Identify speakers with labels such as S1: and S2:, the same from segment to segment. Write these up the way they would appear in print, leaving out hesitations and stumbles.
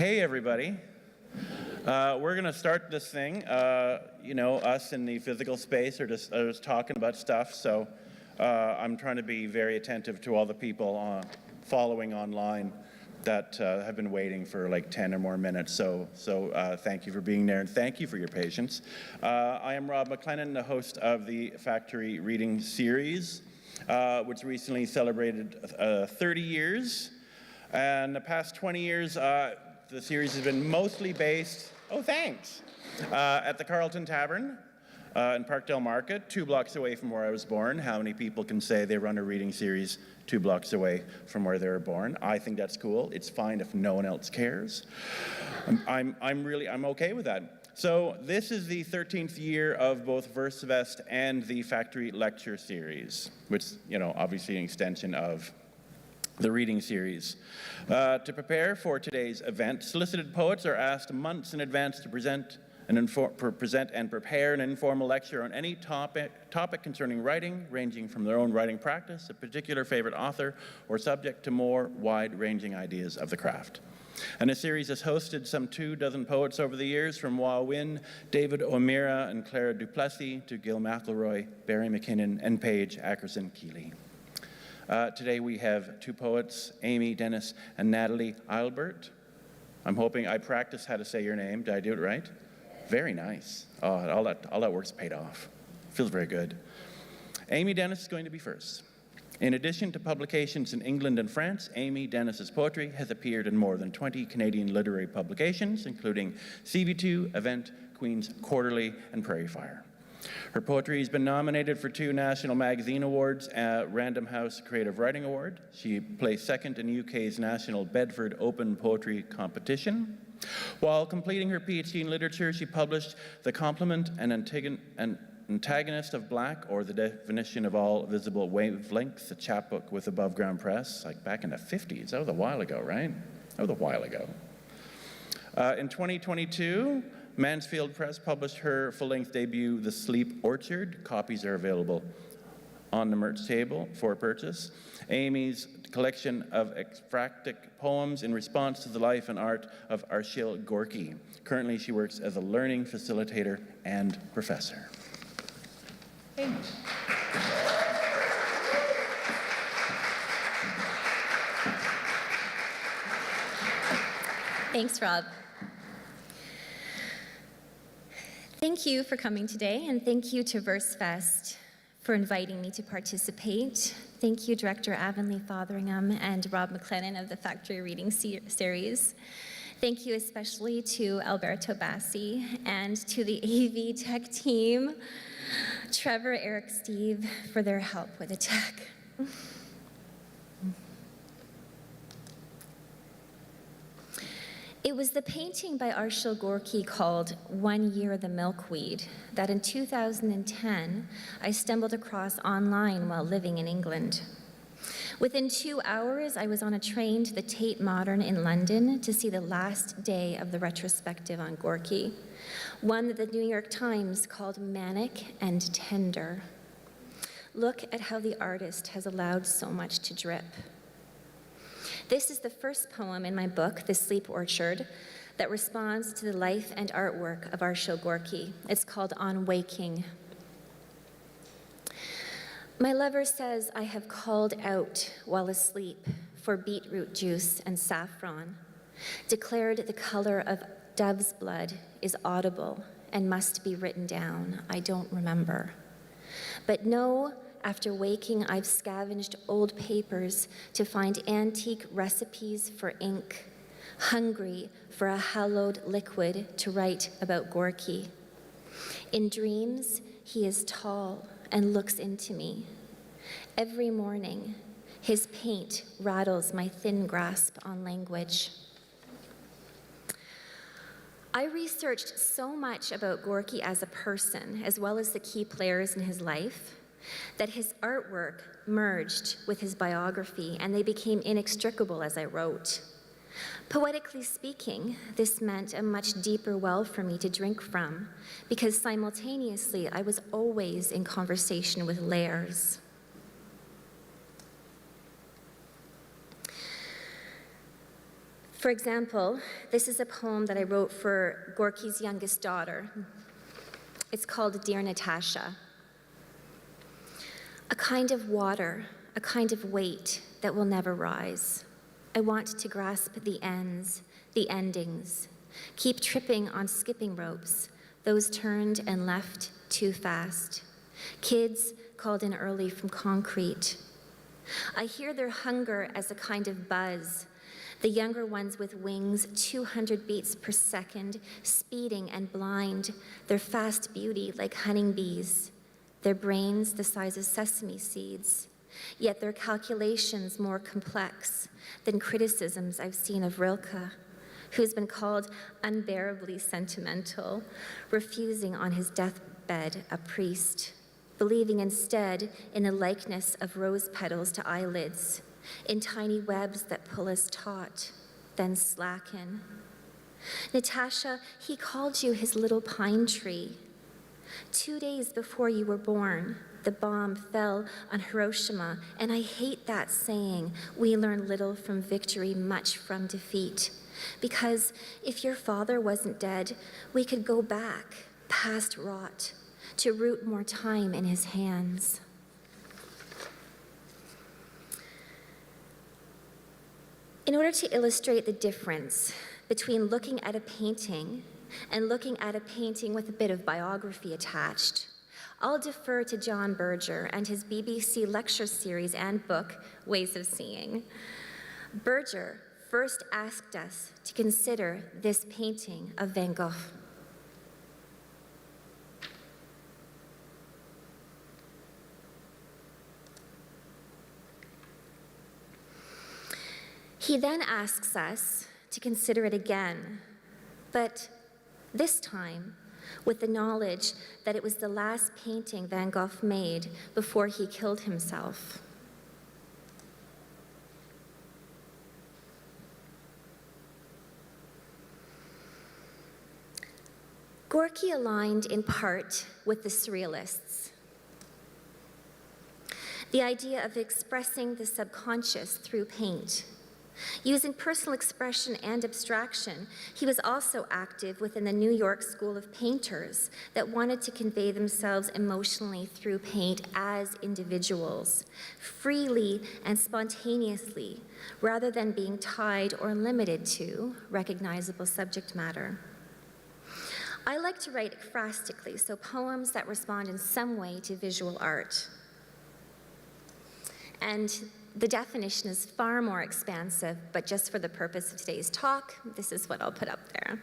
S1: Hey, everybody. We're going to start this thing. Us in the physical space are just talking about stuff, so I'm trying to be very attentive to all the people following online that have been waiting for like 10 or more minutes. So thank you for being there, and thank you for your patience. I am Rob McLennan, the host of the Factory Reading Series, which recently celebrated 30 years. And the past 20 years, the series has been mostly based, at the Carlton Tavern in Parkdale Market, 2 blocks away from where I was born. How many people can say they run a reading series 2 blocks away from where they were born? I think that's cool. It's fine if no one else cares. I'm okay with that. So this is the 13th year of both Versefest and the Factory Lecture Series, which, obviously an extension of the reading series. To prepare for today's event, solicited poets are asked months in advance to present and prepare an informal lecture on any topic concerning writing, ranging from their own writing practice, a particular favorite author, or subject to more wide-ranging ideas of the craft. And the series has hosted some 24 poets over the years, from Wah Win, David O'Meara, and Clara Duplessis, to Gil McElroy, Barry McKinnon, and Paige Ackerson-Keeley. Today we have 2 poets, Amy Dennis and Natalie Eilbert. I'm hoping I practiced how to say your name. Did I do it right? Very nice. Oh, all that work's paid off. Feels very good. Amy Dennis is going to be first. In addition to publications in England and France, Amy Dennis's poetry has appeared in more than 20 Canadian literary publications, including CV2, Event, Queen's Quarterly, and Prairie Fire. Her poetry has been nominated for 2 National Magazine Awards, Random House Creative Writing Award. She placed second in UK's National Bedford Open Poetry Competition. While completing her PhD in literature, she published The Complement and Antagonist of Black, or The Definition of All Visible Wavelengths, a chapbook with Above Ground Press, like back in the 50s. That was a while ago, right? That was a while ago. In 2022, Mansfield Press published her full-length debut, The Sleep Orchard. Copies are available on the merch table for purchase. Amy's collection of ekphrastic poems in response to the life and art of Arshil Gorky. Currently, she works as a learning facilitator and professor. Hey.
S2: Thanks, Rob. Thank you for coming today, and thank you to Versefest for inviting me to participate. Thank you, Director Avonlea Fotheringham and Rob McLennan of the Factory Reading Series. Thank you especially to Alberto Bassi and to the AV Tech team, Trevor, Eric, Steve, for their help with the tech. It was the painting by Arshil Gorky called 1 Year the Milkweed that in 2010 I stumbled across online while living in England. Within 2 hours, I was on a train to the Tate Modern in London to see the last day of the retrospective on Gorky, one that the New York Times called manic and tender. Look at how the artist has allowed so much to drip. This is the first poem in my book, The Sleep Orchard, that responds to the life and artwork of Arshil Gorky. It's called On Waking. My lover says I have called out while asleep for beetroot juice and saffron, declared the color of dove's blood is audible and must be written down. I don't remember. But no, after waking, I've scavenged old papers to find antique recipes for ink, hungry for a hallowed liquid to write about Gorky. In dreams, he is tall and looks into me. Every morning, his paint rattles my thin grasp on language. I researched so much about Gorky as a person, as well as the key players in his life, that his artwork merged with his biography, and they became inextricable as I wrote. Poetically speaking, this meant a much deeper well for me to drink from, because simultaneously I was always in conversation with layers. For example, this is a poem that I wrote for Gorky's youngest daughter. It's called Dear Natasha. A kind of water, a kind of weight that will never rise. I want to grasp the ends, the endings, keep tripping on skipping ropes, those turned and left too fast. Kids called in early from concrete. I hear their hunger as a kind of buzz, the younger ones with wings 200 beats per second, speeding and blind, their fast beauty like honeybees, their brains the size of sesame seeds, yet their calculations more complex than criticisms I've seen of Rilke, who's been called unbearably sentimental, refusing on his deathbed a priest, believing instead in a likeness of rose petals to eyelids, in tiny webs that pull us taut, then slacken. Natasha, he called you his little pine tree. 2 days before you were born, the bomb fell on Hiroshima, and I hate that saying, we learn little from victory, much from defeat. Because if your father wasn't dead, we could go back, past rot, to root more time in his hands. In order to illustrate the difference between looking at a painting and looking at a painting with a bit of biography attached, I'll defer to John Berger and his BBC lecture series and book, Ways of Seeing. Berger first asked us to consider this painting of Van Gogh. He then asks us to consider it again, but this time with the knowledge that it was the last painting Van Gogh made before he killed himself. Gorky aligned in part with the Surrealists. The idea of expressing the subconscious through paint. Using personal expression and abstraction, he was also active within the New York School of Painters that wanted to convey themselves emotionally through paint as individuals, freely and spontaneously, rather than being tied or limited to recognizable subject matter. I like to write ekphrastically, so poems that respond in some way to visual art. And the definition is far more expansive, but just for the purpose of today's talk, this is what I'll put up there.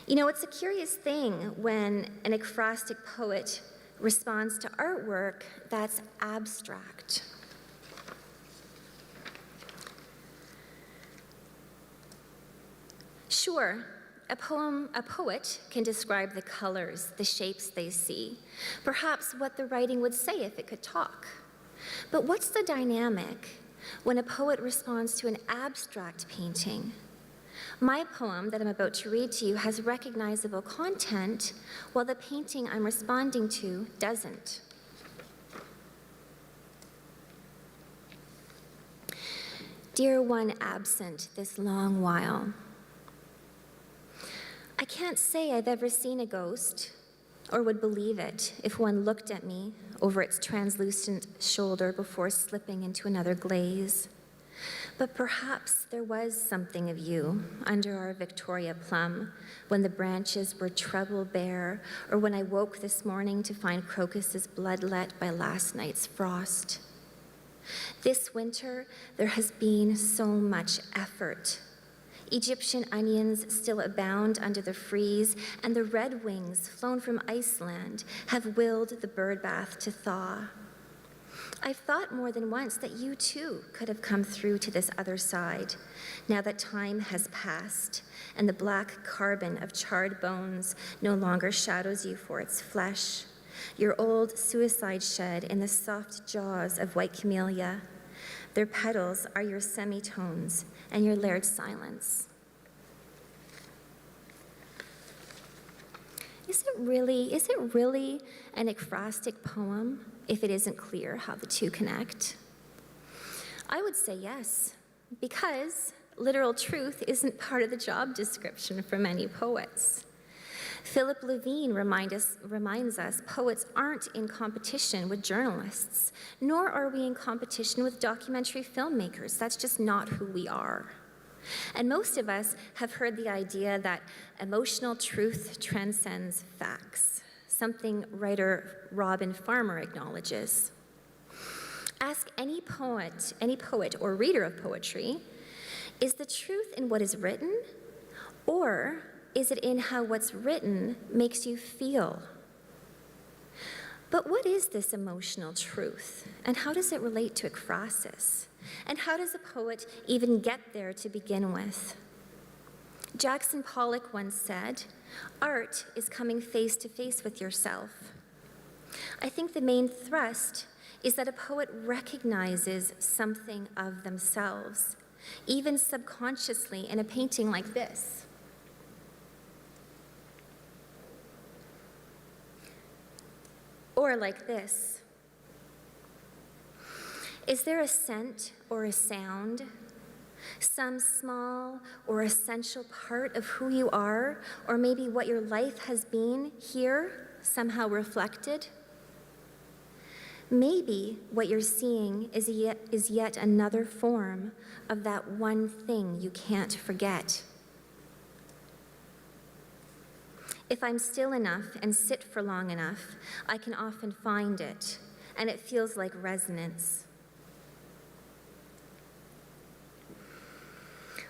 S2: You know, it's a curious thing when an ekphrastic poet responds to artwork that's abstract. Sure, a poet can describe the colors, the shapes they see, perhaps what the writing would say if it could talk. But what's the dynamic when a poet responds to an abstract painting? My poem that I'm about to read to you has recognizable content, while the painting I'm responding to doesn't. Dear one absent this long while, I can't say I've ever seen a ghost, or would believe it if one looked at me over its translucent shoulder before slipping into another glaze. But perhaps there was something of you under our Victoria plum when the branches were treble bare, or when I woke this morning to find crocuses bloodlet by last night's frost. This winter, there has been so much effort. Egyptian onions still abound under the freeze, and the redwings flown from Iceland have willed the birdbath to thaw. I've thought more than once that you too could have come through to this other side, now that time has passed and the black carbon of charred bones no longer shadows you for its flesh. Your old suicide shed in the soft jaws of white camellia. Their petals are your semitones and your layered silence. Is it really an ekphrastic poem if it isn't clear how the two connect? I would say yes, because Literal truth isn't part of the job description for many poets. Philip Levine reminds us poets aren't in competition with journalists, nor are we in competition with documentary filmmakers. That's just not who we are. And most of us have heard the idea that emotional truth transcends facts, something writer Robin Farmer acknowledges. Ask any poet or reader of poetry, is the truth in what is written, or is it in how what's written makes you feel? But what is this emotional truth, and how does it relate to ekphrasis? And how does a poet even get there to begin with? Jackson Pollock once said, "Art is coming face to face with yourself." I think the main thrust is that a poet recognizes something of themselves, even subconsciously in a painting like this. Or like this. Is there a scent or a sound, some small or essential part of who you are, or maybe what your life has been here, somehow reflected? Maybe what you're seeing is yet another form of that one thing you can't forget. If I'm still enough and sit for long enough, I can often find it, and it feels like resonance.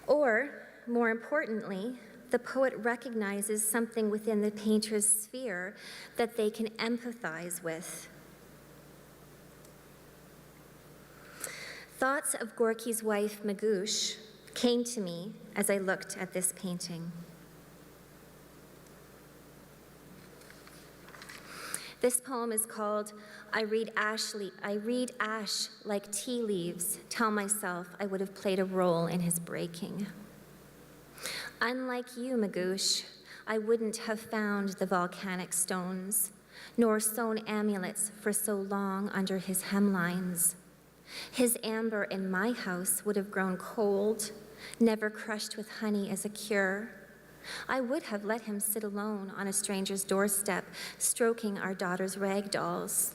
S2: Or, more importantly, the poet recognizes something within the painter's sphere that they can empathize with. Thoughts of Gorky's wife, Magoosh, came to me as I looked at this painting. This poem is called I read ash like tea leaves, tell myself I would have played a role in his breaking. Unlike you, Magoosh, I wouldn't have found the volcanic stones, nor sewn amulets for so long under his hemlines. His amber in my house would have grown cold, never crushed with honey as a cure. I would have let him sit alone on a stranger's doorstep, stroking our daughter's rag dolls.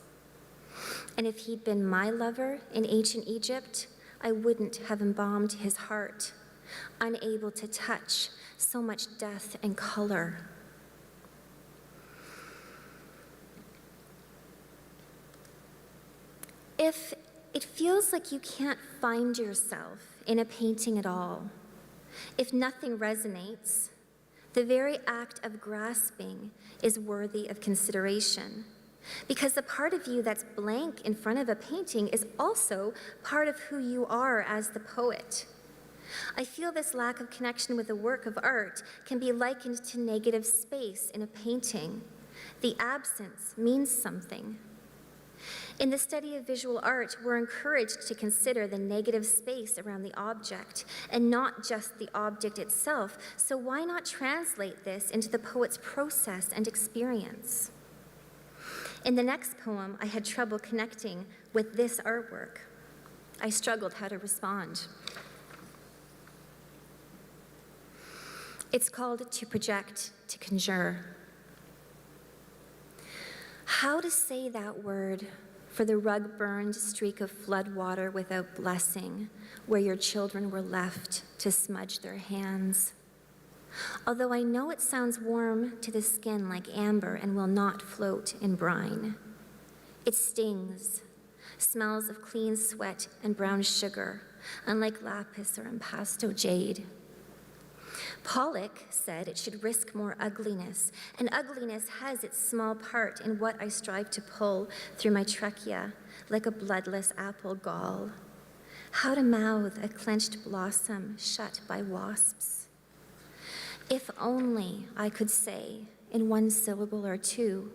S2: And if he'd been my lover in ancient Egypt, I wouldn't have embalmed his heart, unable to touch so much death and color. If it feels like you can't find yourself in a painting at all, if nothing resonates, the very act of grasping is worthy of consideration, because the part of you that's blank in front of a painting is also part of who you are as the poet. I feel this lack of connection with a work of art can be likened to negative space in a painting. The absence means something. In the study of visual art, we're encouraged to consider the negative space around the object and not just the object itself. So why not translate this into the poet's process and experience? In the next poem, I had trouble connecting with this artwork. I struggled how to respond. It's called To Project, to Conjure. How to say that word for the rug-burned streak of flood water without blessing, where your children were left to smudge their hands. Although I know it sounds warm to the skin like amber and will not float in brine. It stings, smells of clean sweat and brown sugar, unlike lapis or impasto jade. Pollock said it should risk more ugliness, and ugliness has its small part in what I strive to pull through my trachea like a bloodless apple gall. How to mouth a clenched blossom shut by wasps. If only I could say, in one syllable or two,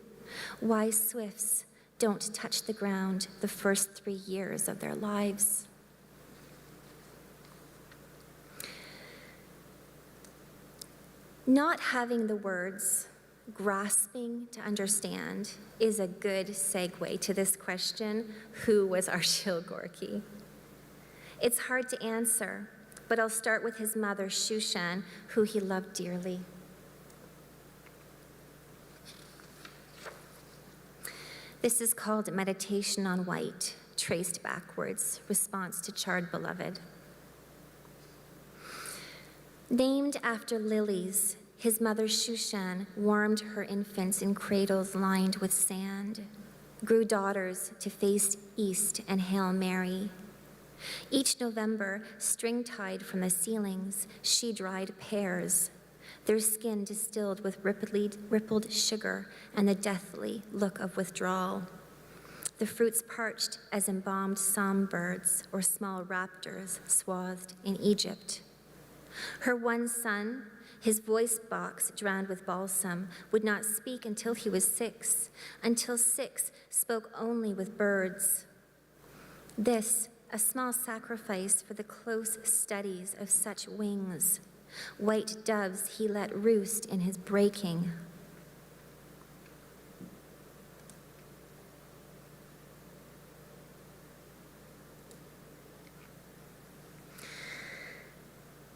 S2: why swifts don't touch the ground the first 3 years of their lives. Not having the words, grasping to understand, is a good segue to this question, who was Arshil Gorky? It's hard to answer, but I'll start with his mother, Shushan, who he loved dearly. This is called Meditation on White, traced backwards, response to Charred Beloved. Named after lilies, his mother Shushan warmed her infants in cradles lined with sand, grew daughters to face east and Hail Mary. Each November, string-tied from the ceilings, she dried pears, their skin distilled with rippled sugar and the deathly look of withdrawal. The fruits parched as embalmed songbirds or small raptors swathed in Egypt. Her one son, his voice box drowned with balsam, would not speak until he was 6, until 6 spoke only with birds. This, a small sacrifice for the close studies of such wings, white doves he let roost in his breaking.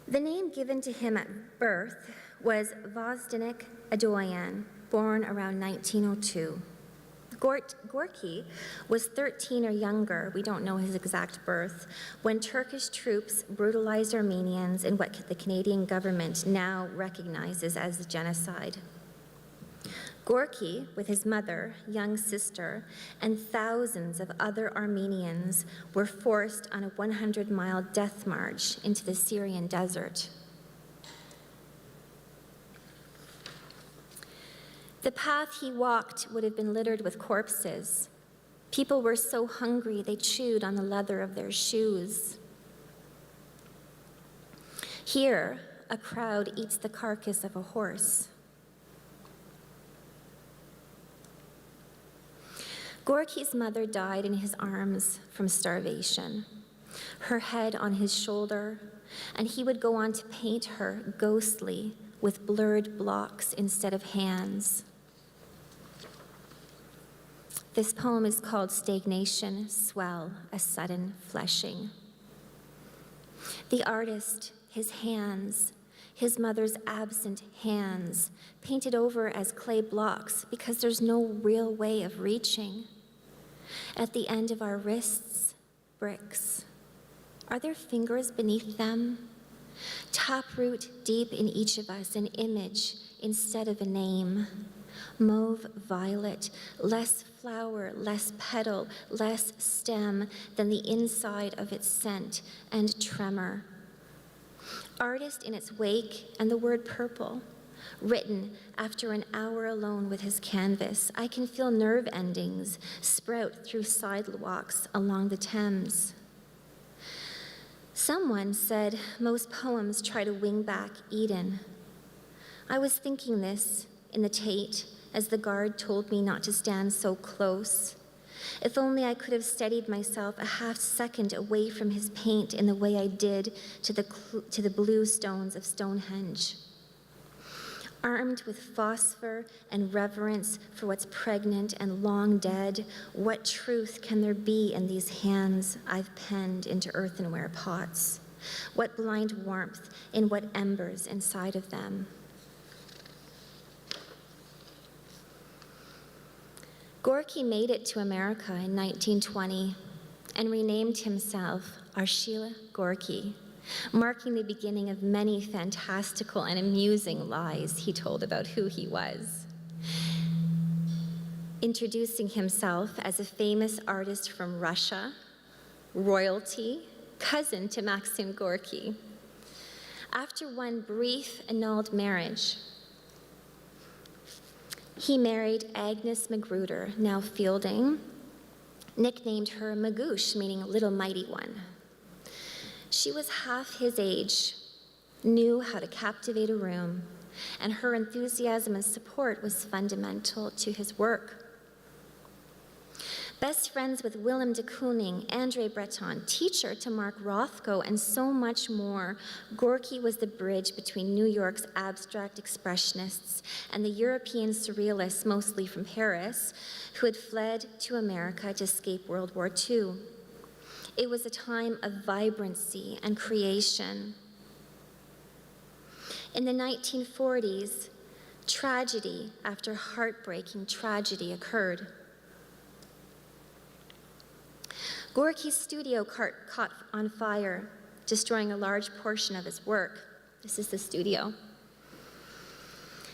S2: The name given to him at birth was Vozdenik Adoyan, born around 1902. Gorky was 13 or younger, we don't know his exact birth, when Turkish troops brutalized Armenians in what the Canadian government now recognizes as genocide. Gorky, with his mother, young sister, and thousands of other Armenians were forced on a 100-mile death march into the Syrian desert. The path he walked would have been littered with corpses. People were so hungry they chewed on the leather of their shoes. Here, a crowd eats the carcass of a horse. Gorky's mother died in his arms from starvation, her head on his shoulder, and he would go on to paint her ghostly with blurred blocks instead of hands. This poem is called Stagnation, Swell, a Sudden Fleshing. The artist, his hands, his mother's absent hands, painted over as clay blocks because there's no real way of reaching. At the end of our wrists, bricks. Are there fingers beneath them? Taproot deep in each of us, an image instead of a name. Mauve violet, less flower, less petal, less stem than the inside of its scent and tremor. Artist in its wake and the word purple, written after an hour alone with his canvas. I can feel nerve endings sprout through sidewalks along the Thames. Someone said most poems try to wing back Eden. I was thinking this in the Tate as the guard told me not to stand so close. If only I could have steadied myself a half second away from his paint in the way I did to the blue stones of Stonehenge. Armed with phosphor and reverence for what's pregnant and long dead, what truth can there be in these hands I've penned into earthenware pots? What blind warmth in what embers inside of them? Gorky made it to America in 1920 and renamed himself Arshila Gorky, marking the beginning of many fantastical and amusing lies he told about who he was. Introducing himself as a famous artist from Russia, royalty, cousin to Maxim Gorky. After one brief annulled marriage, he married Agnes Magruder, now Fielding, nicknamed her Magoosh, meaning little mighty one. She was half his age, knew how to captivate a room, and her enthusiasm and support was fundamental to his work. Best friends with Willem de Kooning, André Breton, teacher to Mark Rothko, and so much more, Gorky was the bridge between New York's abstract expressionists and the European surrealists, mostly from Paris, who had fled to America to escape World War II. It was a time of vibrancy and creation. In the 1940s, tragedy after heartbreaking tragedy occurred. Gorky's studio caught on fire, destroying a large portion of his work. This is the studio.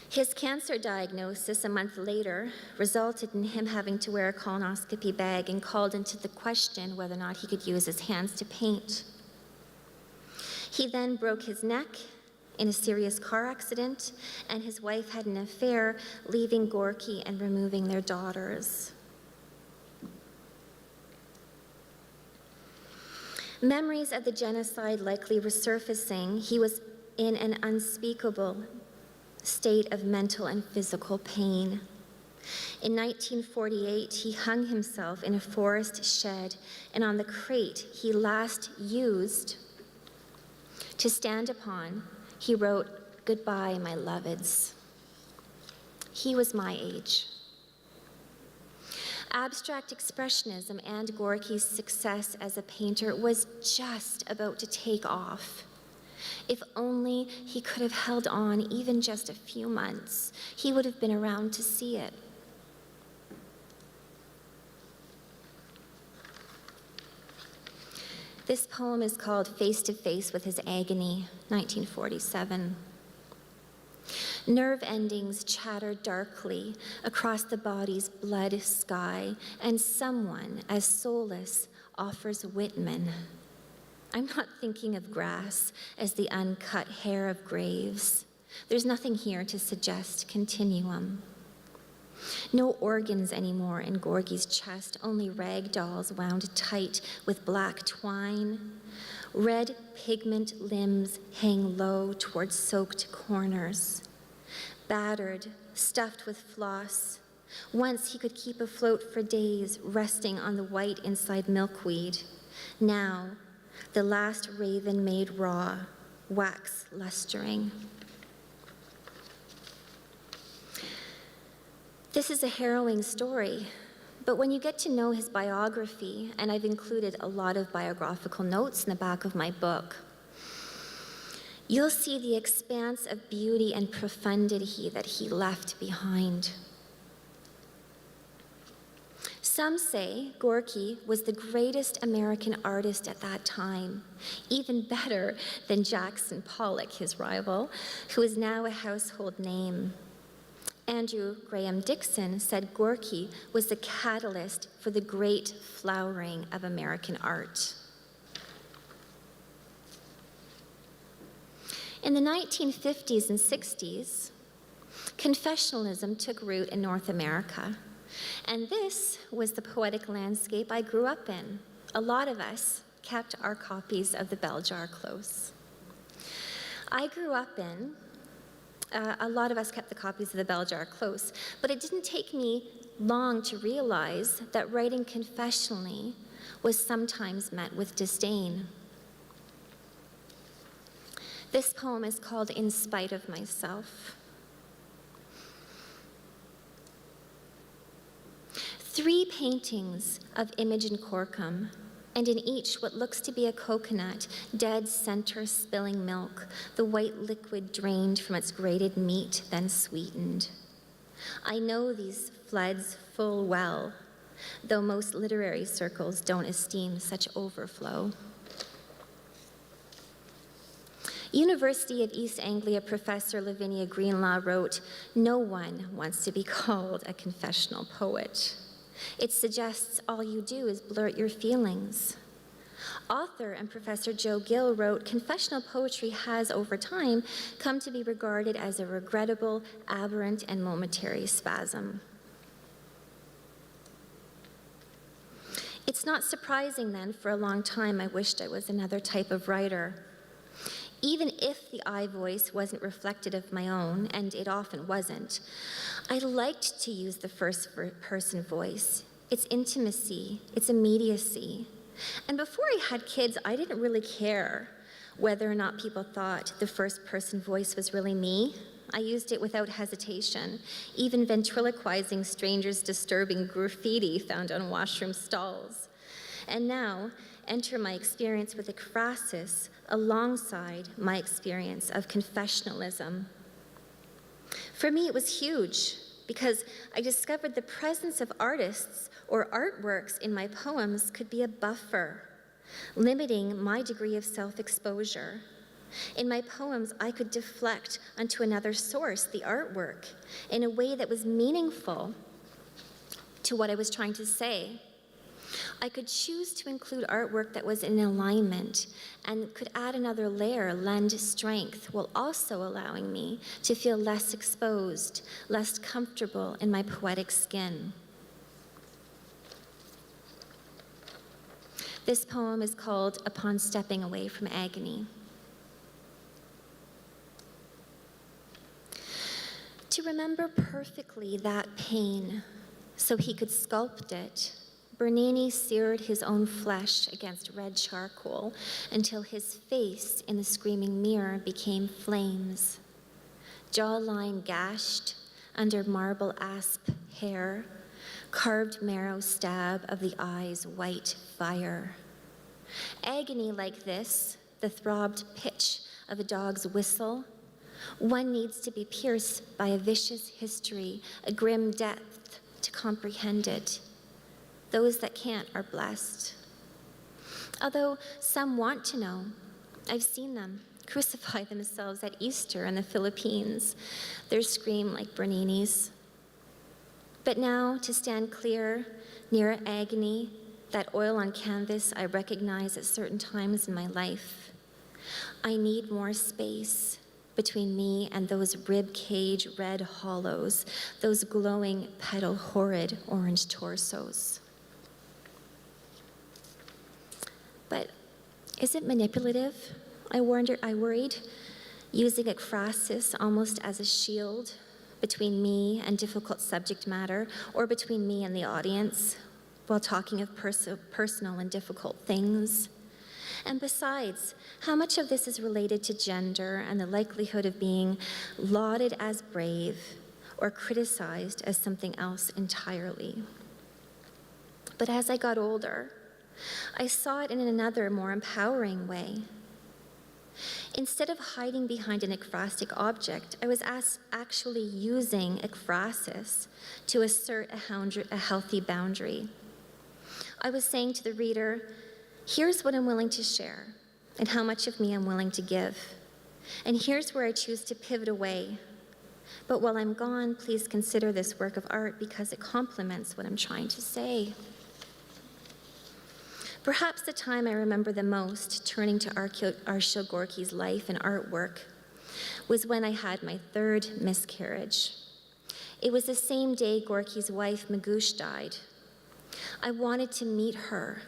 S2: His cancer diagnosis a month later resulted in him having to wear a colonoscopy bag and called into the question whether or not he could use his hands to paint. He then broke his neck in a serious car accident, and his wife had an affair, leaving Gorky and removing their daughters. Memories of the genocide likely resurfacing, he was in an unspeakable state of mental and physical pain. In 1948, he hung himself in a forest shed, and on the crate he last used to stand upon, he wrote, "Goodbye, my loveds." He was my age. Abstract expressionism and Gorky's success as a painter was just about to take off. If only he could have held on even just a few months, he would have been around to see it. This poem is called Face to Face with His Agony, 1947. Nerve endings chatter darkly across the body's blood sky, and someone as soulless offers Whitman. I'm not thinking of grass as the uncut hair of graves. There's nothing here to suggest continuum. No organs anymore in Gorky's chest, only rag dolls wound tight with black twine. Red pigment limbs hang low towards soaked corners. Battered, stuffed with floss. Once he could keep afloat for days, resting on the white inside milkweed. Now, the last raven made raw, wax lustering. This is a harrowing story, but when you get to know his biography, and I've included a lot of biographical notes in the back of my book, you'll see the expanse of beauty and profundity that he left behind. Some say Gorky was the greatest American artist at that time, even better than Jackson Pollock, his rival, who is now a household name. Andrew Graham Dixon said Gorky was the catalyst for the great flowering of American art. In the 1950s and 60s, confessionalism took root in North America, and this was the poetic landscape I grew up in. A lot of us kept our copies of the Bell Jar close. A lot of us kept the copies of the Bell Jar close, but it didn't take me long to realize that writing confessionally was sometimes met with disdain. This poem is called In Spite of Myself. 3 paintings of Imogen Corkum, and in each what looks to be a coconut, dead center spilling milk, the white liquid drained from its grated meat, then sweetened. I know these floods full well, though most literary circles don't esteem such overflow. University of East Anglia professor Lavinia Greenlaw wrote, "No one wants to be called a confessional poet. It suggests all you do is blurt your feelings." Author and Professor Joe Gill wrote, "Confessional poetry has, over time, come to be regarded as a regrettable, aberrant, and momentary spasm." It's not surprising then, for a long time, I wished I was another type of writer. Even if the I voice wasn't reflected of my own, and it often wasn't, I liked to use the first person voice. Its intimacy, its immediacy. And before I had kids, I didn't really care whether or not people thought the first person voice was really me. I used it without hesitation, even ventriloquizing strangers' disturbing graffiti found on washroom stalls. And now, enter my experience with ekphrasis alongside my experience of confessionalism. For me, it was huge because I discovered the presence of artists or artworks in my poems could be a buffer, limiting my degree of self-exposure. In my poems, I could deflect onto another source, the artwork, in a way that was meaningful to what I was trying to say. I could choose to include artwork that was in alignment and could add another layer, lend strength, while also allowing me to feel less exposed, less comfortable in my poetic skin. This poem is called Upon Stepping Away from Agony. To remember perfectly that pain so he could sculpt it, Bernini seared his own flesh against red charcoal until his face in the screaming mirror became flames. Jawline gashed under marble asp hair, carved marrow stab of the eyes white fire. Agony like this, the throbbed pitch of a dog's whistle, one needs to be pierced by a vicious history, a grim depth to comprehend it. Those that can't are blessed. Although some want to know, I've seen them crucify themselves at Easter in the Philippines, their scream like Bernini's. But now, to stand clear, near agony, that oil on canvas I recognize at certain times in my life, I need more space between me and those rib cage red hollows, those glowing petal horrid orange torsos. But is it manipulative? I worried, using ekphrasis almost as a shield between me and difficult subject matter, or between me and the audience, while talking of personal and difficult things. And besides, how much of this is related to gender and the likelihood of being lauded as brave or criticized as something else entirely? But as I got older, I saw it in another, more empowering way. Instead of hiding behind an ekphrastic object, I was actually using ekphrasis to assert a healthy boundary. I was saying to the reader, here's what I'm willing to share and how much of me I'm willing to give. And here's where I choose to pivot away. But while I'm gone, please consider this work of art because it complements what I'm trying to say. Perhaps the time I remember the most turning to Arshil Gorky's life and artwork was when I had my third miscarriage. It was the same day Gorky's wife, Magoosh, died. I wanted to meet her,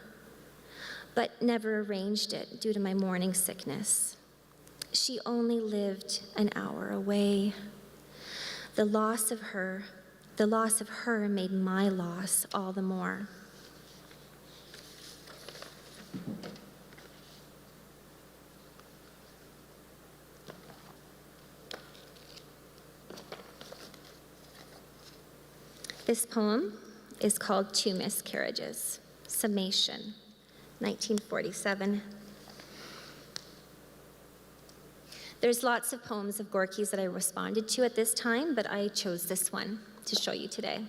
S2: but never arranged it due to my morning sickness. She only lived an hour away. The loss of her made my loss all the more. This poem is called Two Miscarriages, Summation, 1947. There's lots of poems of Gorky's that I responded to at this time, but I chose this one to show you today.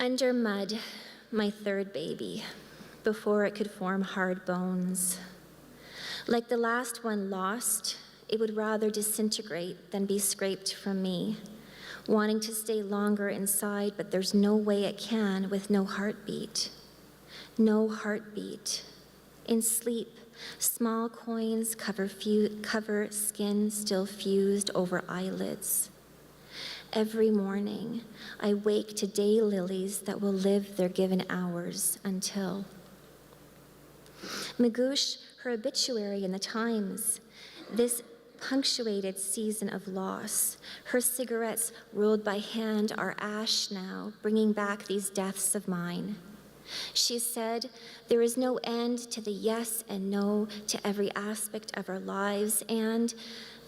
S2: Under mud, my third baby, before it could form hard bones. Like the last one lost, it would rather disintegrate than be scraped from me, wanting to stay longer inside, but there's no way it can with no heartbeat. No heartbeat. In sleep, small coins cover skin still fused over eyelids. Every morning, I wake to daylilies that will live their given hours until. Magoosh, her obituary in the Times, this punctuated season of loss. Her cigarettes rolled by hand are ash now, bringing back these deaths of mine. She said, there is no end to the yes and no to every aspect of our lives, and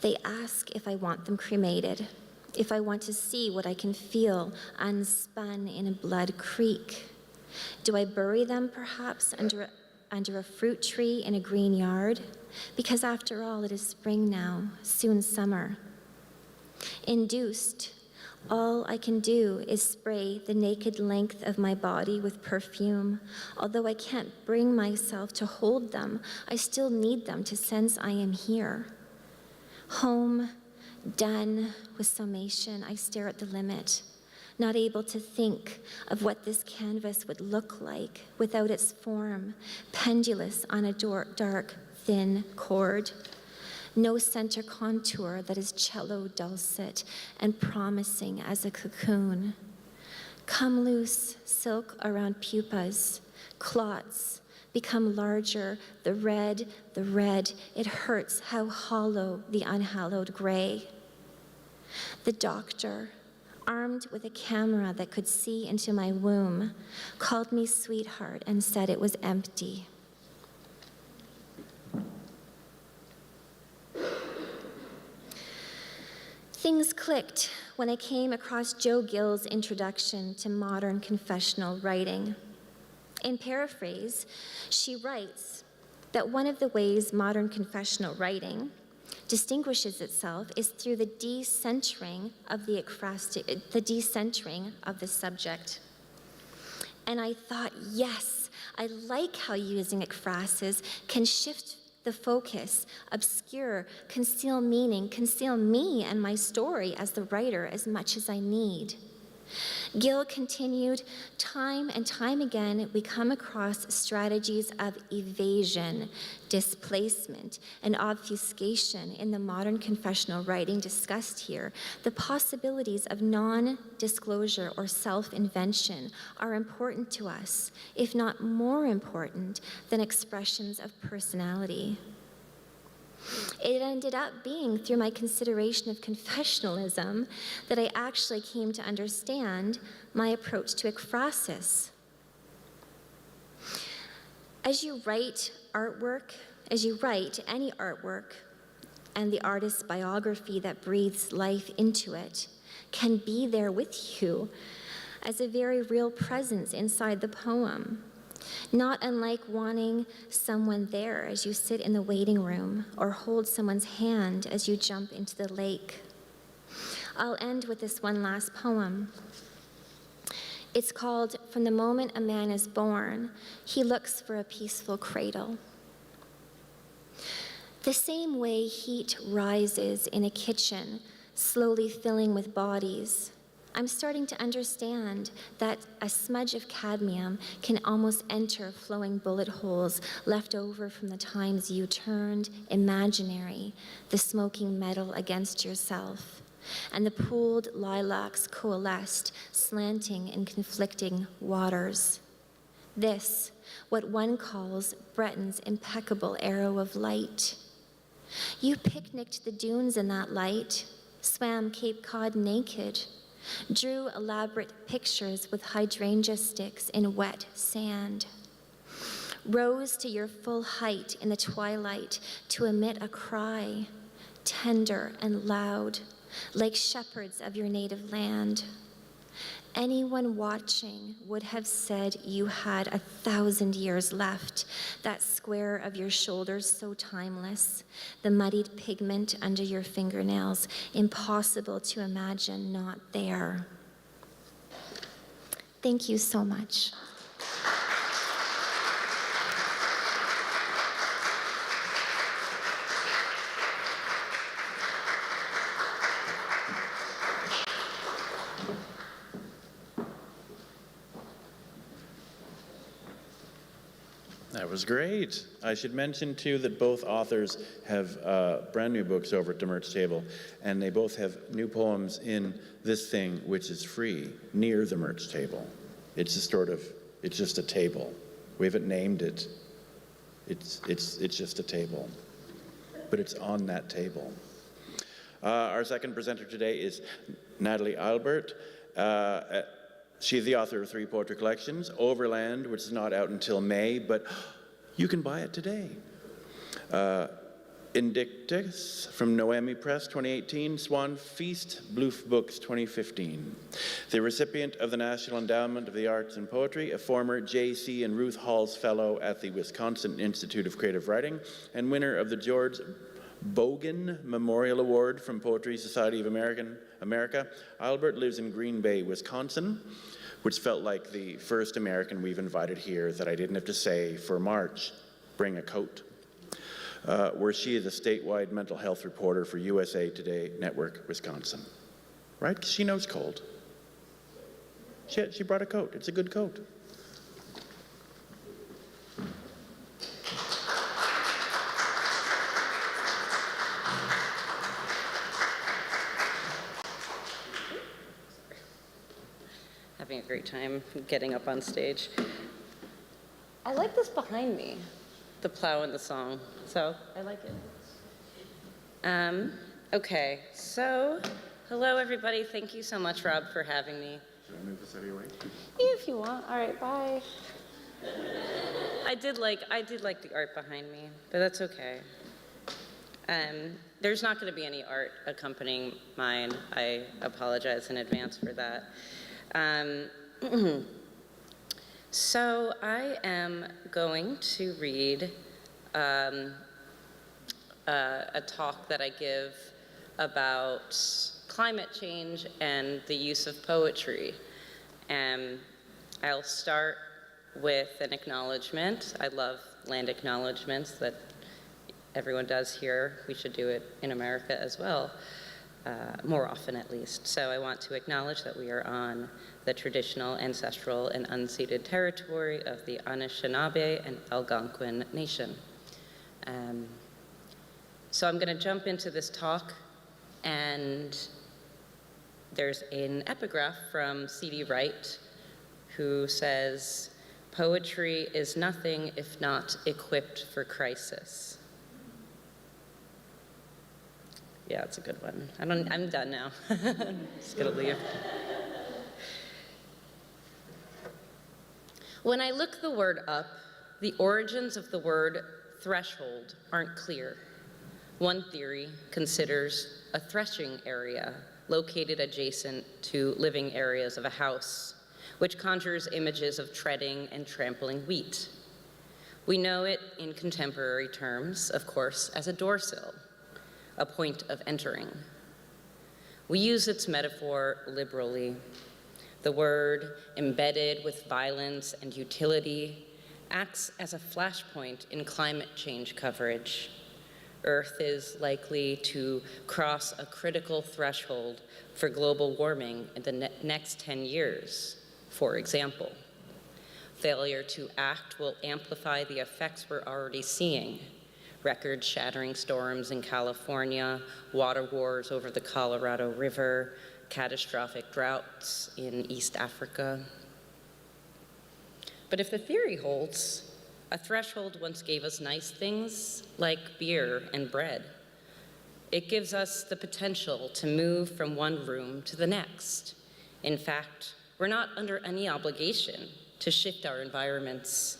S2: they ask if I want them cremated, if I want to see what I can feel unspun in a blood creek. Do I bury them perhaps under a fruit tree in a green yard? Because after all, it is spring now, soon summer. Induced, all I can do is spray the naked length of my body with perfume. Although I can't bring myself to hold them, I still need them to sense I am here. Home, done with summation, I stare at the limit, not able to think of what this canvas would look like without its form, pendulous on a dark, thin cord. No center contour that is cello dulcet and promising as a cocoon. Come loose, silk around pupas, clots, become larger, the red, it hurts how hollow the unhallowed gray. The doctor, armed with a camera that could see into my womb, called me sweetheart and said it was empty. Things clicked when I came across Jo Gill's introduction to modern confessional writing. In paraphrase, she writes that one of the ways modern confessional writing distinguishes itself is through the decentering of the subject. And I thought, yes, I like how using ekphrasis can shift the focus, obscure, conceal meaning, conceal me and my story as the writer as much as I need. Gill continued, time and time again, we come across strategies of evasion, displacement, and obfuscation in the modern confessional writing discussed here. The possibilities of non-disclosure or self-invention are important to us, if not more important than expressions of personality. It ended up being through my consideration of confessionalism that I actually came to understand my approach to ekphrasis. As you write any artwork, and the artist's biography that breathes life into it can be there with you as a very real presence inside the poem. Not unlike wanting someone there as you sit in the waiting room or hold someone's hand as you jump into the lake. I'll end with this one last poem. It's called From the Moment a Man is Born, He Looks for a Peaceful Cradle. The same way heat rises in a kitchen, slowly filling with bodies, I'm starting to understand that a smudge of cadmium can almost enter flowing bullet holes left over from the times you turned imaginary, the smoking metal against yourself, and the pooled lilacs coalesced, slanting in conflicting waters. This, what one calls Breton's impeccable arrow of light. You picnicked the dunes in that light, swam Cape Cod naked, drew elaborate pictures with hydrangea sticks in wet sand, rose to your full height in the twilight to emit a cry, tender and loud, like shepherds of your native land. Anyone watching would have said you had 1,000 years left, that square of your shoulders so timeless, the muddied pigment under your fingernails, impossible to imagine not there. Thank you so much.
S1: That was great. I should mention, too, that both authors have brand new books over at the merch table, and they both have new poems in this thing, which is free, near the merch table. It's it's just a table. We haven't named it. It's just a table, but it's on that table. Our second presenter today is Natalie Albert. She's the author of 3 poetry collections, Overland, which is not out until May, but you can buy it today. Indictus from Noemi Press, 2018, Swan Feast, Bloof Books, 2015. The recipient of the National Endowment of the Arts and Poetry, a former J.C. and Ruth Halls Fellow at the Wisconsin Institute of Creative Writing, and winner of the George Bogan Memorial Award from Poetry Society of America. Albert lives in Green Bay, Wisconsin, which felt like the first American we've invited here that I didn't have to say for March, bring a coat. Where she is a statewide mental health reporter for USA Today Network, Wisconsin. Right? 'Cause she knows cold. She brought a coat. It's a good coat.
S3: Having a great time getting up on stage. I like this behind me, the plow and the song, so I like it. Okay, so hello everybody. Thank you so much, Rob, for having me.
S1: Should I move this out of your way?
S3: Yeah, if you want. All right, bye. I did like the art behind me, but that's okay. There's not going to be any art accompanying mine. I apologize in advance for that. So I am going to read a talk that I give about climate change and the use of poetry. I'll start with an acknowledgement. I love land acknowledgements that everyone does here. We should do it in America as well, more often at least. So I want to acknowledge that we are on the traditional, ancestral, and unceded territory of the Anishinaabe and Algonquin Nation. So I'm going to jump into this talk, and there's an epigraph from C.D. Wright, who says, "Poetry is nothing if not equipped for crisis." Yeah, it's a good one. I'm done now. Just gonna leave. When I look the word up, the origins of the word threshold aren't clear. One theory considers a threshing area located adjacent to living areas of a house, which conjures images of treading and trampling wheat. We know it in contemporary terms, of course, as a doorsill, a point of entering. We use its metaphor liberally. The word, embedded with violence and utility, acts as a flashpoint in climate change coverage. Earth is likely to cross a critical threshold for global warming in the next 10 years, for example. Failure to act will amplify the effects we're already seeing. Record-shattering storms in California, water wars over the Colorado River, catastrophic droughts in East Africa. But if the theory holds, a threshold once gave us nice things like beer and bread. It gives us the potential to move from one room to the next. In fact, we're not under any obligation to shift our environments.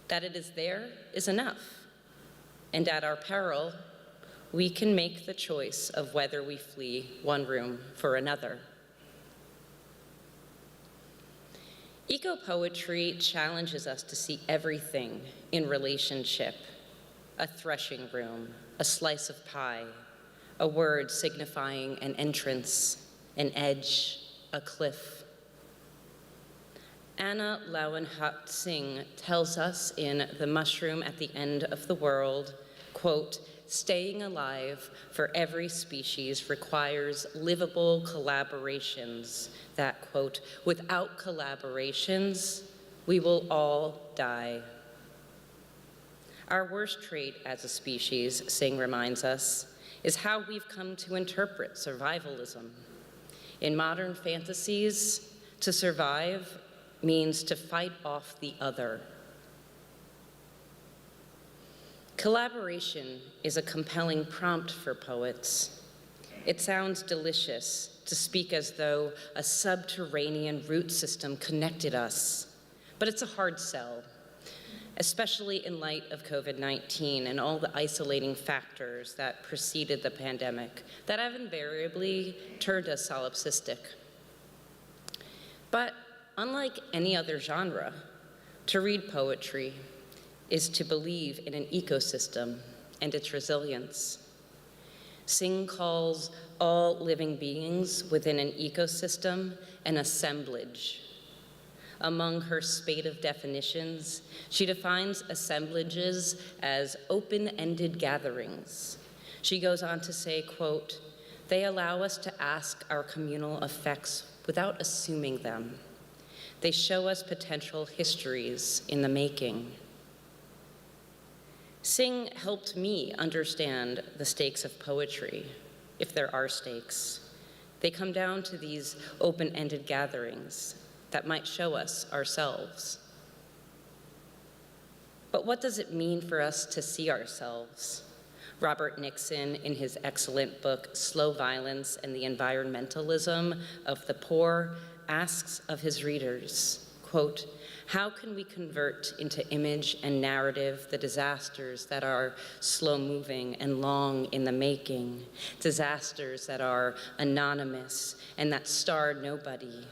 S3: That it is there is enough. And at our peril, we can make the choice of whether we flee one room for another. Eco-poetry challenges us to see everything in relationship: a threshing room, a slice of pie, a word signifying an entrance, an edge, a cliff. Anna Lowenhut Singh tells us in The Mushroom at the End of the World, quote, "Staying alive for every species requires livable collaborations that, quote, without collaborations, we will all die." Our worst trait as a species, Singh reminds us, is how we've come to interpret survivalism. In modern fantasies, to survive means to fight off the other. Collaboration is a compelling prompt for poets. It sounds delicious to speak as though a subterranean root system connected us, but it's a hard sell. especially in light of COVID-19 and all the isolating factors that preceded the pandemic that have invariably turned us solipsistic. But unlike any other genre, to read poetry is to believe in an ecosystem and its resilience. Singh calls all living beings within an ecosystem an assemblage. Among her spate of definitions, she defines assemblages as open-ended gatherings. She goes on to say, quote, "They allow us to ask our communal effects without assuming them. They show us potential histories in the making." Singh helped me understand the stakes of poetry, if there are stakes. They come down to these open-ended gatherings that might show us ourselves. But what does it mean for us to see ourselves? Robert Nixon, in his excellent book, Slow Violence and the Environmentalism of the Poor, asks of his readers, quote, "How can we convert into image and narrative the disasters that are slow-moving and long in the making, disasters that are anonymous and that star nobody?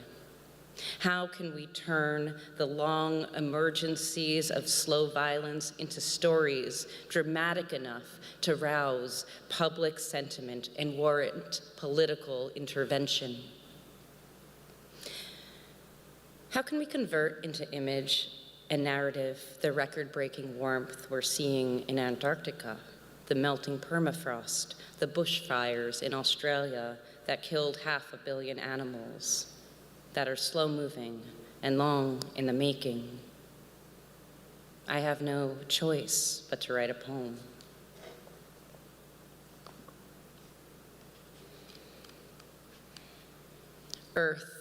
S3: How can we turn the long emergencies of slow violence into stories dramatic enough to rouse public sentiment and warrant political intervention? How can we convert into image and narrative the record-breaking warmth we're seeing in Antarctica, the melting permafrost, the bushfires in Australia that killed 500 million animals, that are slow-moving and long in the making? I have no choice but to write a poem. Earth,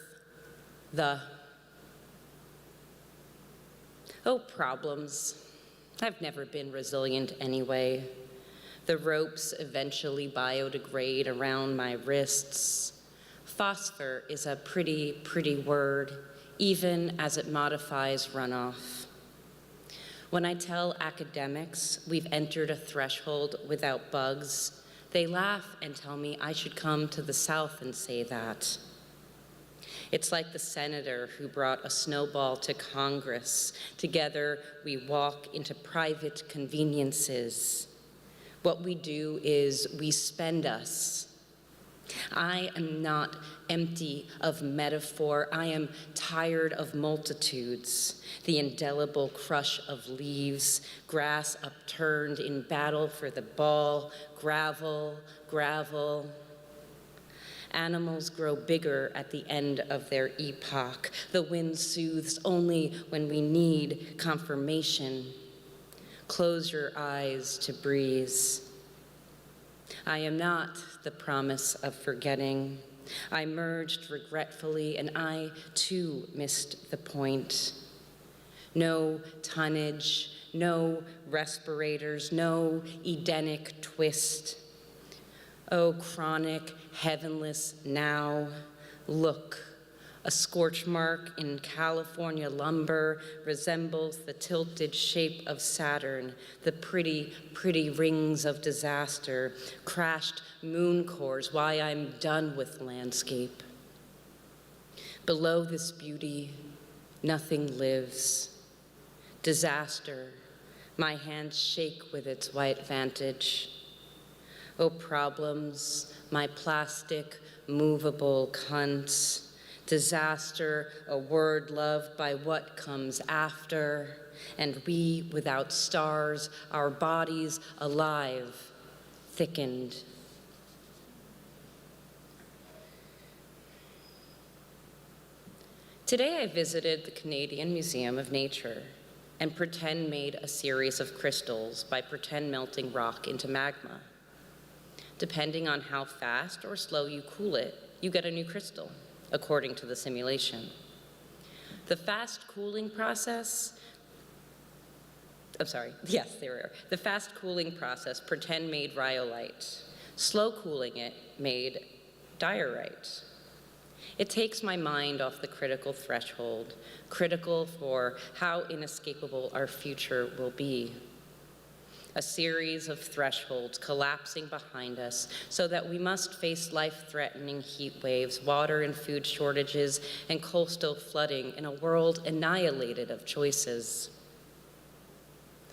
S3: Oh, problems. I've never been resilient anyway. The ropes eventually biodegrade around my wrists. Phosphor is a pretty, pretty word, even as it modifies runoff. When I tell academics we've entered a threshold without bugs, they laugh and tell me I should come to the South and say that. It's like the senator who brought a snowball to Congress. Together, we walk into private conveniences. What we do is we spend us. I am not empty of metaphor. I am tired of multitudes, the indelible crush of leaves, grass upturned in battle for the ball, gravel, gravel. Animals grow bigger at the end of their epoch. The wind soothes only when we need confirmation. Close your eyes to breeze. I am not the promise of forgetting. I merged regretfully, and I too missed the point. No tonnage, no respirators, no Edenic twist. Oh, chronic, heavenless now, look. A scorch mark in California lumber resembles the tilted shape of Saturn, the pretty, pretty rings of disaster, crashed moon cores, why I'm done with landscape. Below this beauty, nothing lives. Disaster, my hands shake with its white vantage. Oh, problems, my plastic, movable cunts. Disaster, a word loved by what comes after. And we without stars, our bodies alive, thickened. Today I visited the Canadian Museum of Nature and pretend made a series of crystals by pretend melting rock into magma. Depending on how fast or slow you cool it, you get a new crystal, according to the simulation. The fast cooling process, the fast cooling process pretend made rhyolite. Slow cooling it made diorite. It takes my mind off the critical threshold, critical for how inescapable our future will be. A series of thresholds collapsing behind us so that we must face life-threatening heat waves, water and food shortages, and coastal flooding in a world annihilated of choices.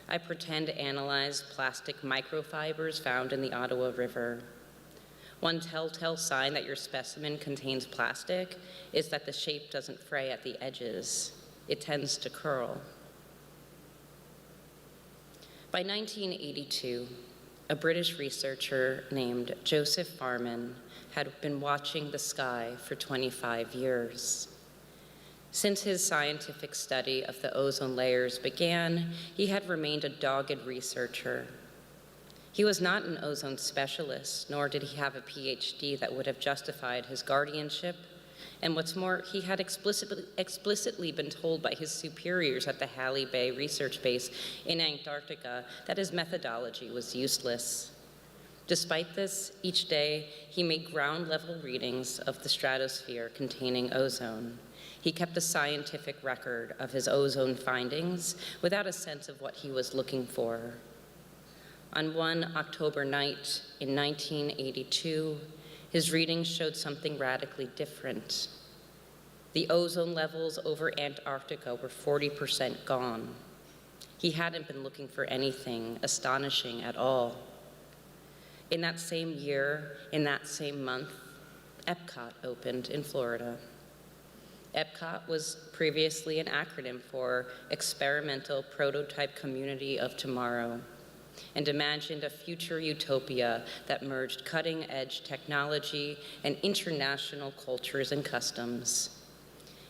S3: I pretend to analyze plastic microfibers found in the Ottawa River. One telltale sign that your specimen contains plastic is that the shape doesn't fray at the edges. It tends to curl. By 1982, a British researcher named Joseph Farman had been watching the sky for 25 years. Since his scientific study of the ozone layers began, he had remained a dogged researcher. He was not an ozone specialist, nor did he have a PhD that would have justified his guardianship. And what's more, he had explicitly been told by his superiors at the Halley Bay Research Base in Antarctica that his methodology was useless. Despite this, each day he made ground-level readings of the stratosphere containing ozone. He kept a scientific record of his ozone findings without a sense of what he was looking for. On one October night in 1982, his readings showed something radically different. The ozone levels over Antarctica were 40% gone. He hadn't been looking for anything astonishing at all. In that same year, in that same month, Epcot opened in Florida. Epcot was previously an acronym for Experimental Prototype Community of Tomorrow, and imagined a future utopia that merged cutting-edge technology and international cultures and customs.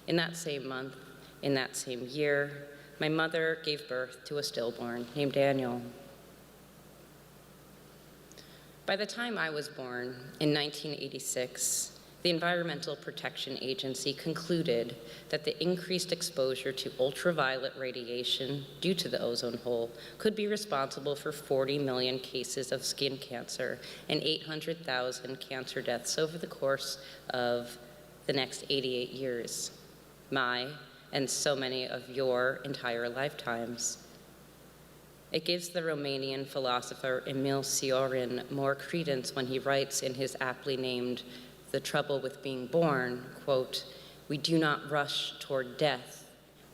S3: In that same month, in that same year, my mother gave birth to a stillborn named Daniel. By the time I was born, in 1986, the Environmental Protection Agency concluded that the increased exposure to ultraviolet radiation due to the ozone hole could be responsible for 40 million cases of skin cancer and 800,000 cancer deaths over the course of the next 88 years, my and so many of your entire lifetimes. It gives the Romanian philosopher Emil Cioran more credence when he writes in his aptly named The Trouble with Being Born, quote, "We do not rush toward death,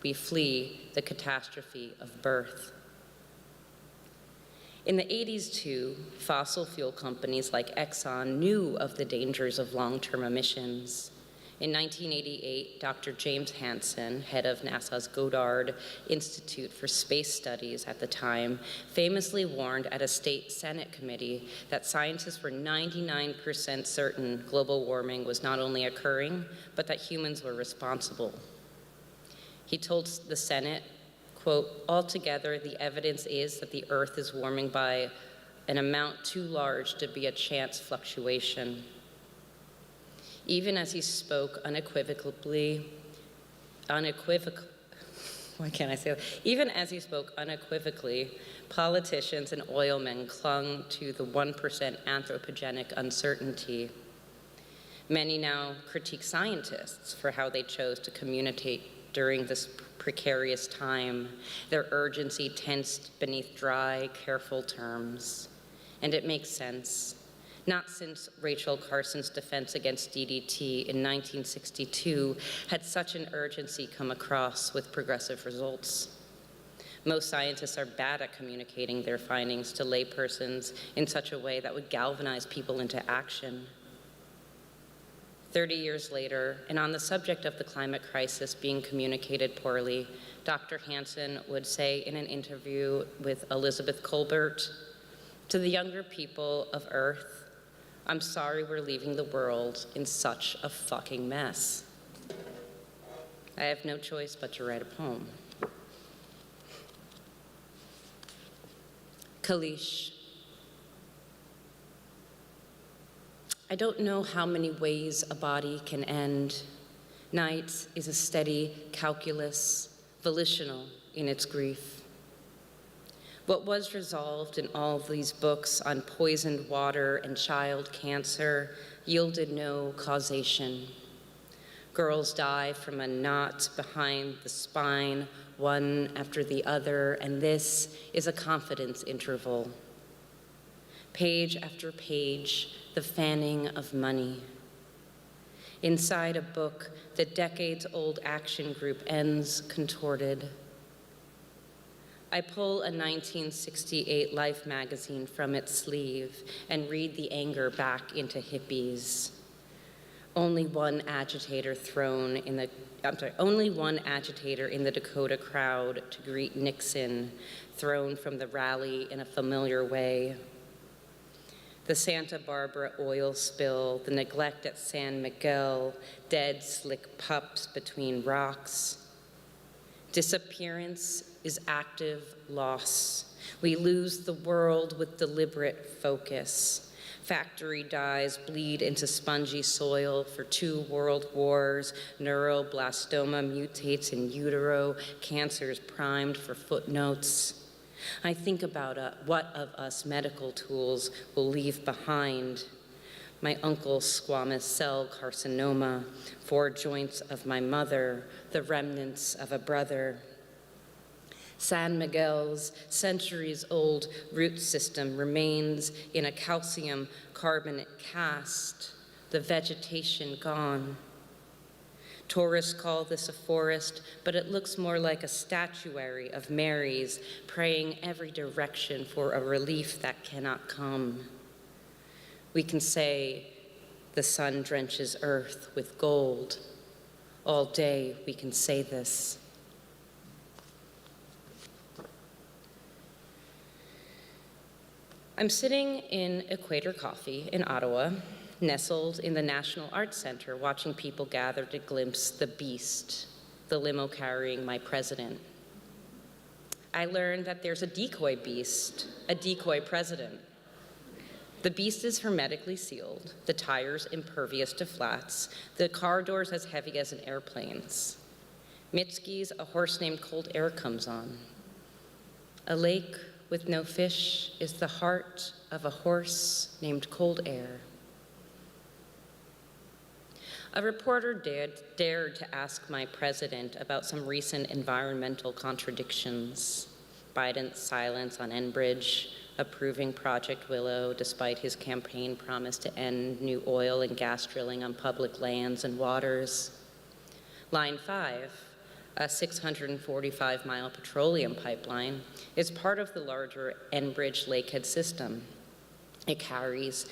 S3: we flee the catastrophe of birth." In the 80s too, fossil fuel companies like Exxon knew of the dangers of long-term emissions. In 1988, Dr. James Hansen, head of NASA's Goddard Institute for Space Studies at the time, famously warned at a state Senate committee that scientists were 99% certain global warming was not only occurring, but that humans were responsible. He told the Senate, quote, "Altogether, the evidence is that the Earth is warming by an amount too large to be a chance fluctuation." Even as he spoke unequivocally, politicians and oilmen clung to the 1% anthropogenic uncertainty. Many now critique scientists for how they chose to communicate during this precarious time, their urgency tensed beneath dry, careful terms. And it makes sense. Not since Rachel Carson's defense against DDT in 1962 had such an urgency come across with progressive results. Most scientists are bad at communicating their findings to laypersons in such a way that would galvanize people into action. 30 years later, and on the subject of the climate crisis being communicated poorly, Dr. Hansen would say in an interview with Elizabeth Colbert, "To the younger people of Earth, I'm sorry we're leaving the world in such a fucking mess. I have no choice but to write a poem." Kalish. I don't know how many ways a body can end. Night is a steady calculus, volitional in its grief. What was resolved in all of these books on poisoned water and child cancer yielded no causation. Girls die from a knot behind the spine, one after the other, and this is a confidence interval. Page after page, the fanning of money. Inside a book, the decades-old action group ends contorted. I pull a 1968 Life magazine from its sleeve and read the anger back into hippies. Only one agitator in the Dakota crowd to greet Nixon, thrown from the rally in a familiar way. The Santa Barbara oil spill, the neglect at San Miguel, dead slick pups between rocks. Disappearance is active loss. We lose the world with deliberate focus. Factory dyes bleed into spongy soil for 2 world wars. Neuroblastoma mutates in utero. Cancer's primed for footnotes. I think about what of us medical tools will leave behind. My uncle's squamous cell carcinoma, 4 joints of my mother, the remnants of a brother. San Miguel's centuries-old root system remains in a calcium carbonate cast, the vegetation gone. Tourists call this a forest, but it looks more like a statuary of Marys praying every direction for a relief that cannot come. We can say the sun drenches earth with gold. All day we can say this. I'm sitting in Equator Coffee in Ottawa, nestled in the National Arts Center, watching people gather to glimpse the beast, the limo carrying my president. I learned that there's a decoy beast, a decoy president. The beast is hermetically sealed, the tires impervious to flats, the car doors as heavy as an airplane's. Mitski's A Horse Named Cold Air comes on. A lake with no fish is the heart of a horse named Cold Air. A reporter dared to ask my president about some recent environmental contradictions. Biden's silence on Enbridge, approving Project Willow despite his campaign promise to end new oil and gas drilling on public lands and waters. Line 5, a 645-mile petroleum pipeline, is part of the larger Enbridge Lakehead system. It carries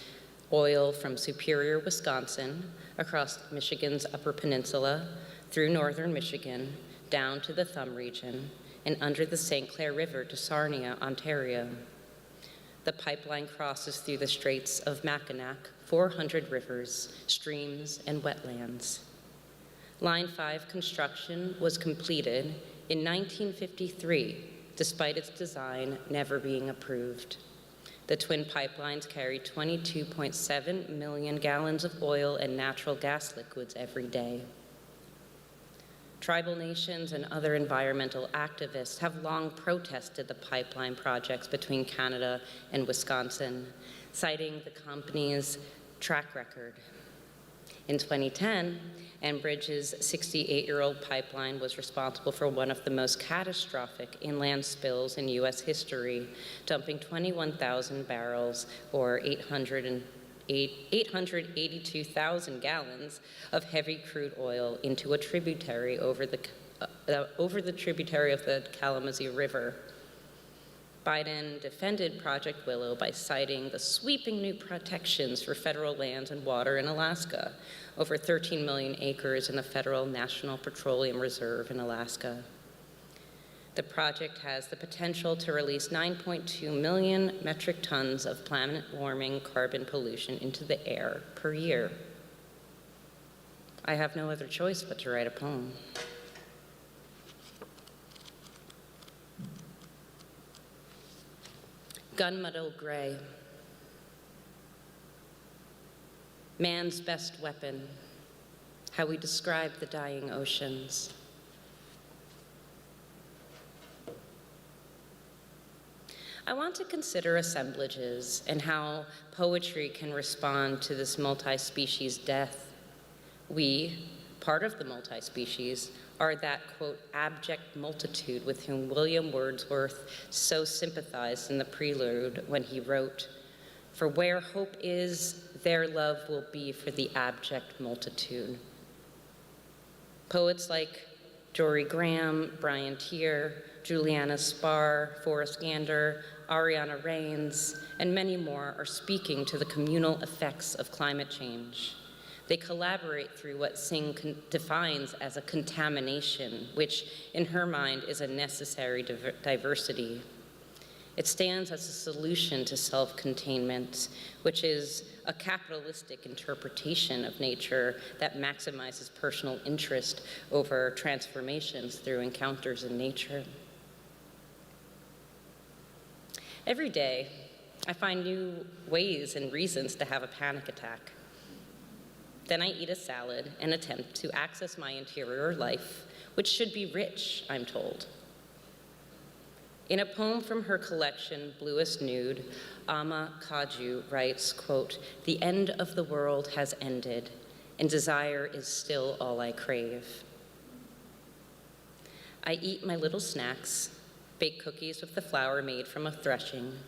S3: oil from Superior, Wisconsin, across Michigan's Upper Peninsula, through northern Michigan, down to the Thumb region, and under the St. Clair River to Sarnia, Ontario. The pipeline crosses through the Straits of Mackinac, 400 rivers, streams, and wetlands. Line 5 construction was completed in 1953, despite its design never being approved. The twin pipelines carry 22.7 million gallons of oil and natural gas liquids every day. Tribal nations and other environmental activists have long protested the pipeline projects between Canada and Wisconsin, citing the company's track record. In 2010, Enbridge's 68-year-old pipeline was responsible for one of the most catastrophic inland spills in U.S. history, dumping 21,000 barrels, or 882,000 gallons of heavy crude oil into a tributary over the tributary of the Kalamazoo River. Biden defended Project Willow by citing the sweeping new protections for federal lands and water in Alaska, over 13 million acres in the Federal National Petroleum Reserve in Alaska. The project has the potential to release 9.2 million metric tons of planet-warming carbon pollution into the air per year. I have no other choice but to write a poem. Gunmetal gray. Man's best weapon, how we describe the dying oceans. I want to consider assemblages and how poetry can respond to this multi-species death. We, Part of the multi-species are that, quote, abject multitude with whom William Wordsworth so sympathized in the prelude when he wrote, "For where hope is, there love will be for the abject multitude." Poets like Jory Graham, Brian Tier, Juliana Spar, Forrest Gander, Ariana Reines, and many more are speaking to the communal effects of climate change. They collaborate through what Singh defines as a contamination, which in her mind is a necessary diversity. It stands as a solution to self-containment, which is a capitalistic interpretation of nature that maximizes personal interest over transformations through encounters in nature. Every day, I find new ways and reasons to have a panic attack. Then I eat a salad and attempt to access my interior life, which should be rich, I'm told. In a poem from her collection, Bluest Nude, Ama Kaju writes, quote, "The end of the world has ended, and desire is still all I crave." I eat my little snacks, bake cookies with the flour made from a threshing,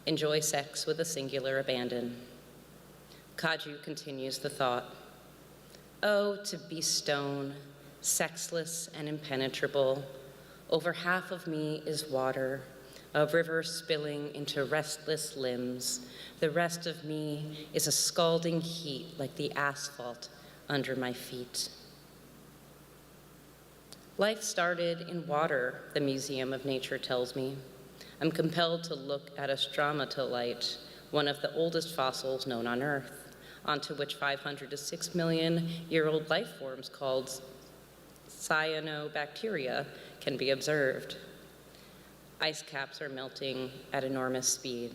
S3: enjoy sex with a singular abandon. Kaju continues the thought, "Oh, to be stone, sexless and impenetrable. Over half of me is water, a river spilling into restless limbs. The rest of me is a scalding heat like the asphalt under my feet." Life started in water, the Museum of Nature tells me. I'm compelled to look at a stromatolite, one of the oldest fossils known on Earth, onto which 500 to 6 million-year-old life forms called cyanobacteria can be observed. Ice caps are melting at enormous speed.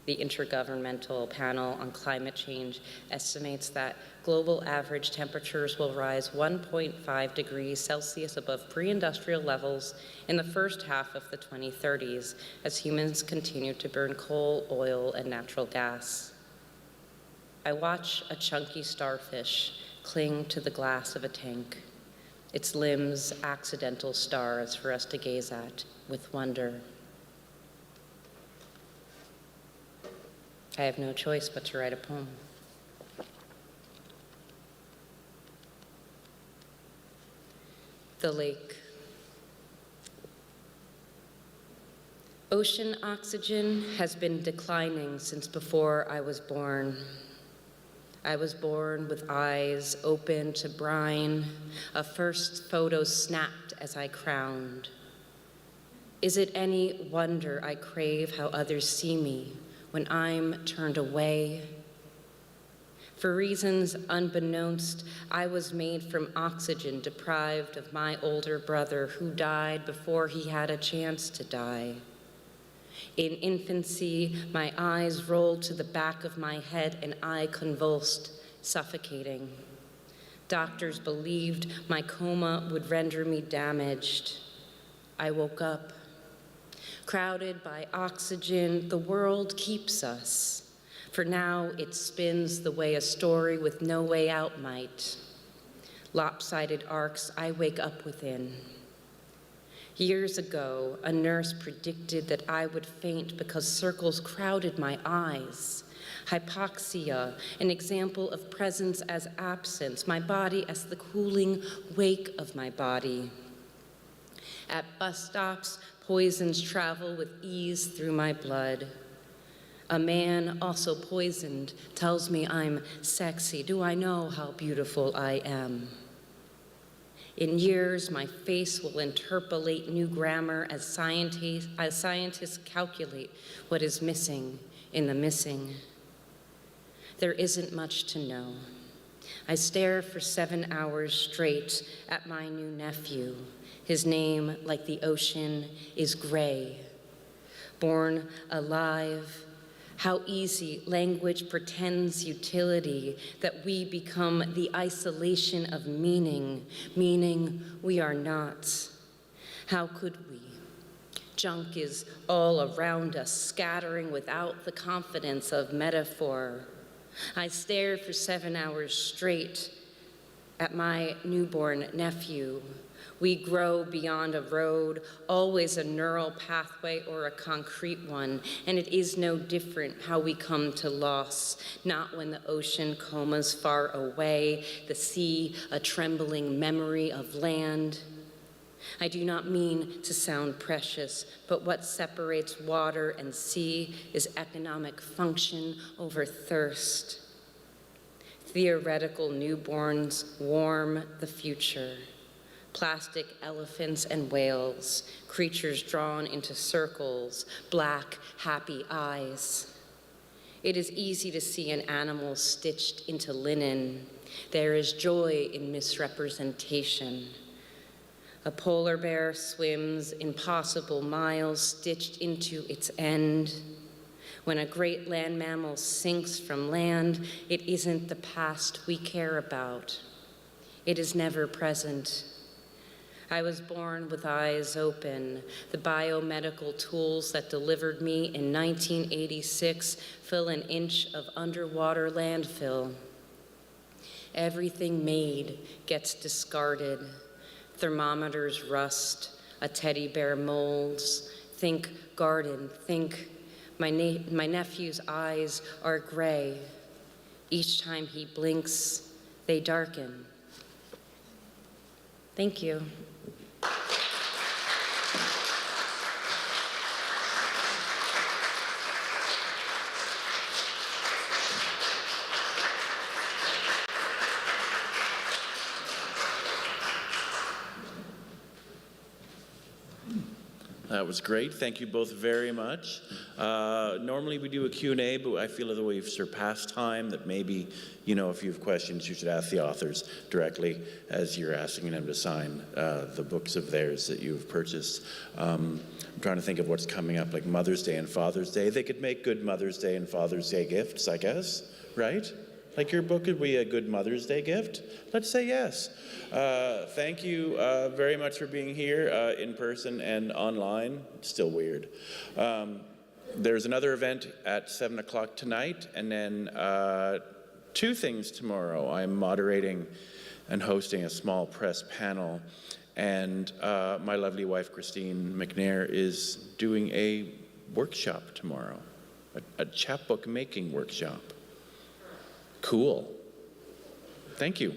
S3: The Intergovernmental Panel on Climate Change estimates that global average temperatures will rise 1.5 degrees Celsius above pre-industrial levels in the first half of the 2030s as humans continue to burn coal, oil, and natural gas. I watch a chunky starfish cling to the glass of a tank, its limbs accidental stars for us to gaze at with wonder. I have no choice but to write a poem. The lake. Ocean oxygen has been declining since before I was born. I was born with eyes open to brine, a first photo snapped as I crowned. Is it any wonder I crave how others see me when I'm turned away? For reasons unbeknownst, I was made from oxygen, deprived of my older brother who died before he had a chance to die. In infancy, my eyes rolled to the back of my head and I convulsed, suffocating. Doctors believed my coma would render me damaged. I woke up. Crowded by oxygen, the world keeps us. For now, it spins the way a story with no way out might. Lopsided arcs I wake up within. Years ago, a nurse predicted that I would faint because circles crowded my eyes. Hypoxia, an example of presence as absence, my body as the cooling wake of my body. At bus stops, poisons travel with ease through my blood. A man, also poisoned, tells me I'm sexy. Do I know how beautiful I am? In years, my face will interpolate new grammar as scientists calculate what is missing in the missing. There isn't much to know. I stare for 7 hours straight at my new nephew. His name, like the ocean, is gray. Born alive, how easy language pretends utility, that we become the isolation of meaning we are not. How could we? Junk is all around us, scattering without the confidence of metaphor. I stared for 7 hours straight at my newborn nephew. We grow beyond a road, always a neural pathway or a concrete one, and it is no different how we come to loss, not when the ocean comas far away, the sea a trembling memory of land. I do not mean to sound precious, but what separates water and sea is economic function over thirst. Theoretical newborns warm the future. Plastic elephants and whales, creatures drawn into circles, black, happy eyes. It is easy to see an animal stitched into linen. There is joy in misrepresentation. A polar bear swims impossible miles stitched into its end. When a great land mammal sinks from land, it isn't the past we care about. It is never present. I was born with eyes open. The biomedical tools that delivered me in 1986 fill an inch of underwater landfill. Everything made gets discarded. Thermometers rust, a teddy bear molds. Think garden, think my nephew's eyes are gray. Each time he blinks, they darken. Thank you.
S1: That was great. Thank you both very much. Normally we do a Q&A, but I feel as though we've surpassed time, that maybe, if you have questions, you should ask the authors directly as you're asking them to sign the books of theirs that you've purchased. I'm trying to think of what's coming up, like Mother's Day and Father's Day. They could make good Mother's Day and Father's Day gifts, I guess, right? Like your book could be a good Mother's Day gift? Let's say yes. Thank you very much for being here in person and online. It's still weird. There's another event at 7 o'clock tonight, and then 2 things tomorrow. I'm moderating and hosting a small press panel, and my lovely wife, Christine McNair, is doing a workshop tomorrow, a chapbook making workshop. Cool. Thank you.